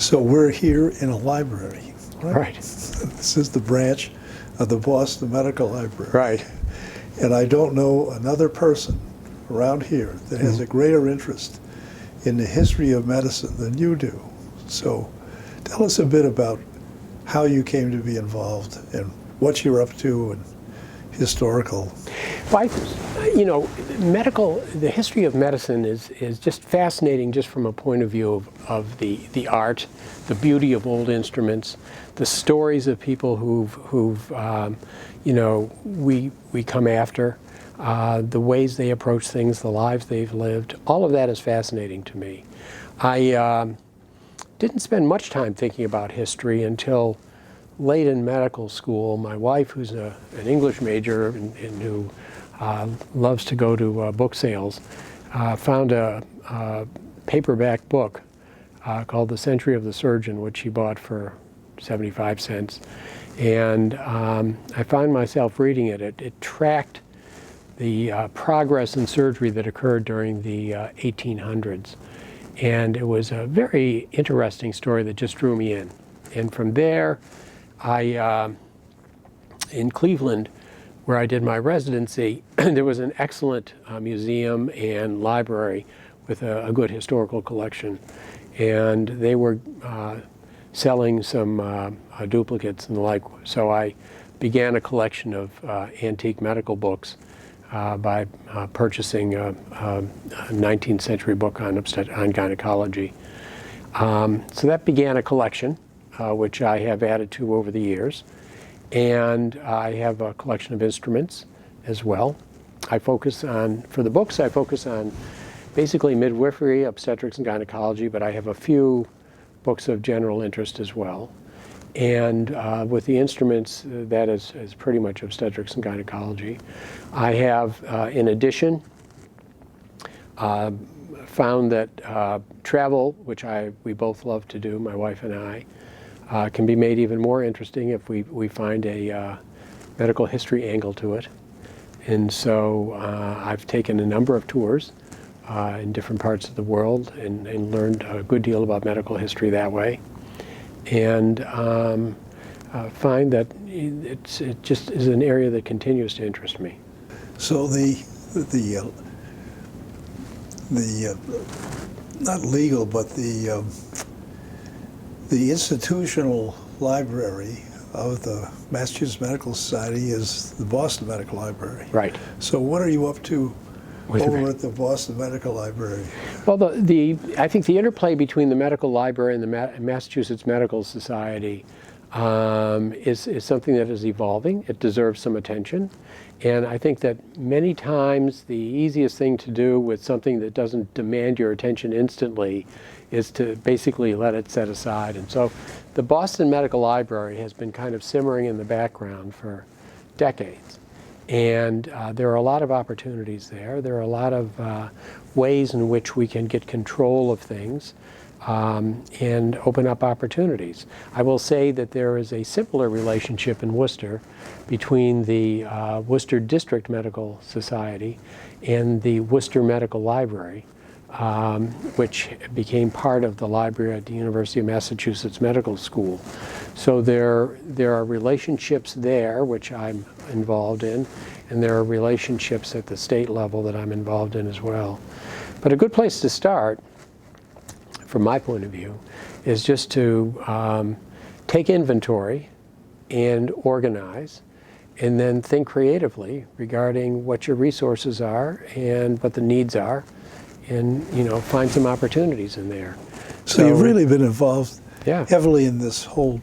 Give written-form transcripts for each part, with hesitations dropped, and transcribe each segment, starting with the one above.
So we're here in a library, right? Right. This is the branch of the Boston Medical Library. Right. And I don't know another person around here that has a greater interest in the history of medicine than you do. So tell us a bit about how you came to be involved and what you're up to and historical. Well, the history of medicine is just fascinating just from a point of view of the art, the beauty of old instruments, the stories of people who've we come after, the ways they approach things, the lives they've lived. All of that is fascinating to me. I didn't spend much time thinking about history until late in medical school. My wife, who's an English major and who loves to go to book sales, found a paperback book called The Century of the Surgeon, which she bought for 75 cents. And I found myself reading it. It tracked the progress in surgery that occurred during the 1800s. And it was a very interesting story that just drew me in. And from there, in Cleveland, where I did my residency, there was an excellent museum and library with a good historical collection. And they were selling some duplicates and the like. So I began a collection of antique medical books by purchasing a 19th century book on gynecology. So that began a collection, which I have added to over the years. And I have a collection of instruments as well. For the books, I focus on basically midwifery, obstetrics, and gynecology, but I have a few books of general interest as well. And with the instruments, that is pretty much obstetrics and gynecology. I have, in addition, found that travel, which we both love to do, my wife and I, can be made even more interesting if we find a medical history angle to it. And so I've taken a number of tours in different parts of the world and learned a good deal about medical history that way. And find that it just is an area that continues to interest me. So the not legal, but the institutional library of the Massachusetts Medical Society is the Boston Medical Library. Right. So what are you up to over at the Boston Medical Library? Well, I think the interplay between the medical library and the Massachusetts Medical Society is something that is evolving. It deserves some attention. And I think that many times the easiest thing to do with something that doesn't demand your attention instantly is to basically let it set aside. And so the Boston Medical Library has been kind of simmering in the background for decades. And there are a lot of opportunities there. There are a lot of ways in which we can get control of things and open up opportunities. I will say that there is a simpler relationship in Worcester between the Worcester District Medical Society and the Worcester Medical Library, which became part of the library at the University of Massachusetts Medical School. So there are relationships there, which I'm involved in, and there are relationships at the state level that I'm involved in as well. But a good place to start, from my point of view, is just to take inventory and organize, and then think creatively regarding what your resources are and what the needs are, and find some opportunities in there. So you've really been involved Yeah. heavily in this whole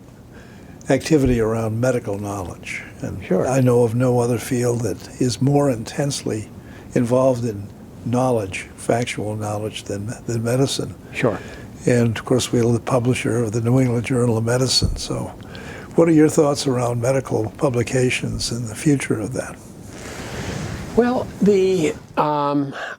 activity around medical knowledge. And Sure. I know of no other field that is more intensely involved in knowledge, factual knowledge, than medicine. Sure. And of course, we're the publisher of the New England Journal of Medicine. So what are your thoughts around medical publications and the future of that? Well,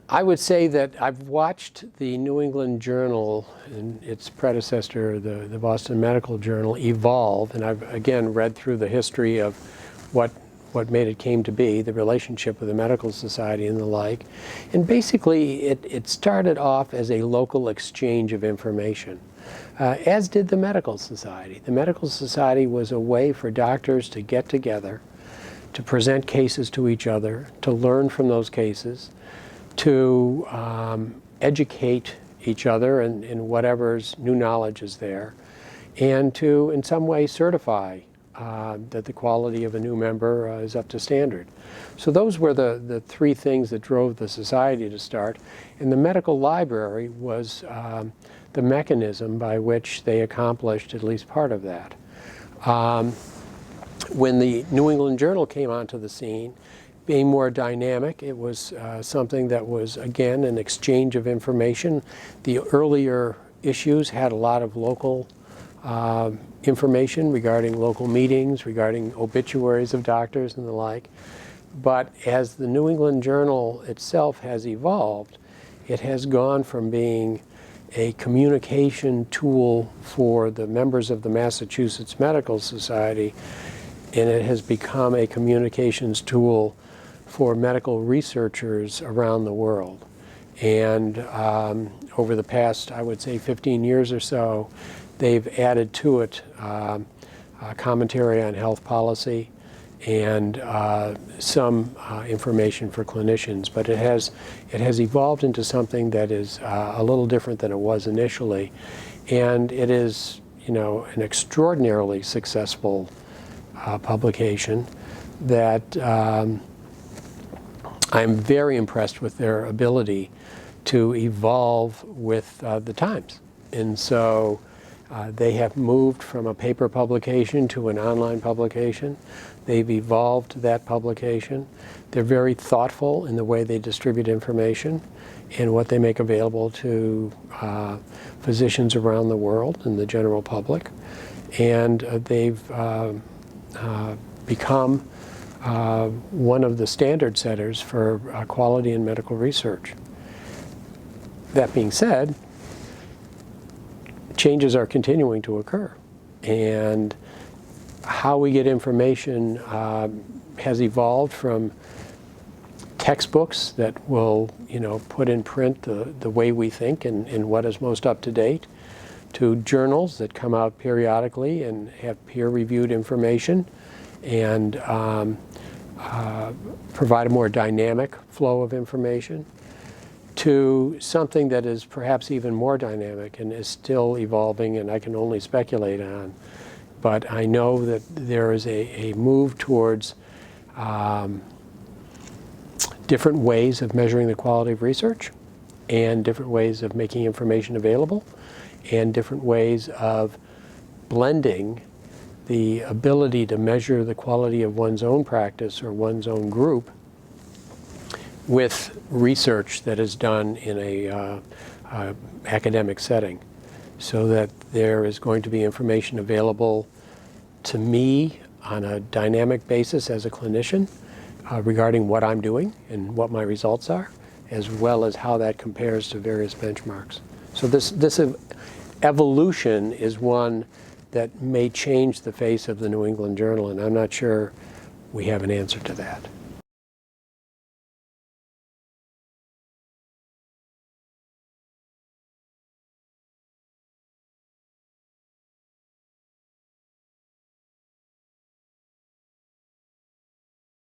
I would say that I've watched the New England Journal and its predecessor, the Boston Medical Journal, evolve, and I've again read through the history of what made it came to be, the relationship with the medical society and the like. And basically, it started off as a local exchange of information. as did the Medical Society. The Medical Society was a way for doctors to get together, to present cases to each other, to learn from those cases, to educate each other in whatever's new knowledge is there, and to, in some way, certify that the quality of a new member is up to standard. So those were the three things that drove the society to start. And the medical library was the mechanism by which they accomplished at least part of that. When the New England Journal came onto the scene, being more dynamic, it was something that was, again, an exchange of information. The earlier issues had a lot of local information regarding local meetings, regarding obituaries of doctors and the like. But as the New England Journal itself has evolved, it has gone from being a communication tool for the members of the Massachusetts Medical Society, and it has become a communications tool for medical researchers around the world. And over the past, I would say, 15 years or so, they've added to it commentary on health policy and some information for clinicians. But it has evolved into something that is a little different than it was initially. And it is, an extraordinarily successful publication that I'm very impressed with their ability to evolve with the times. And so they have moved from a paper publication to an online publication. They've evolved that publication. They're very thoughtful in the way they distribute information and what they make available to physicians around the world and the general public. And they've become one of the standard setters for quality in medical research. That being said, changes are continuing to occur, and how we get information has evolved from textbooks that will, put in print the way we think and what is most up to date, to journals that come out periodically and have peer-reviewed information and provide a more dynamic flow of information, to something that is perhaps even more dynamic and is still evolving and I can only speculate on. But I know that there is a move towards different ways of measuring the quality of research and different ways of making information available and different ways of blending the ability to measure the quality of one's own practice or one's own group with research that is done in a academic setting, so that there is going to be information available to me on a dynamic basis as a clinician regarding what I'm doing and what my results are, as well as how that compares to various benchmarks. So this evolution is one that may change the face of the New England Journal, and I'm not sure we have an answer to that.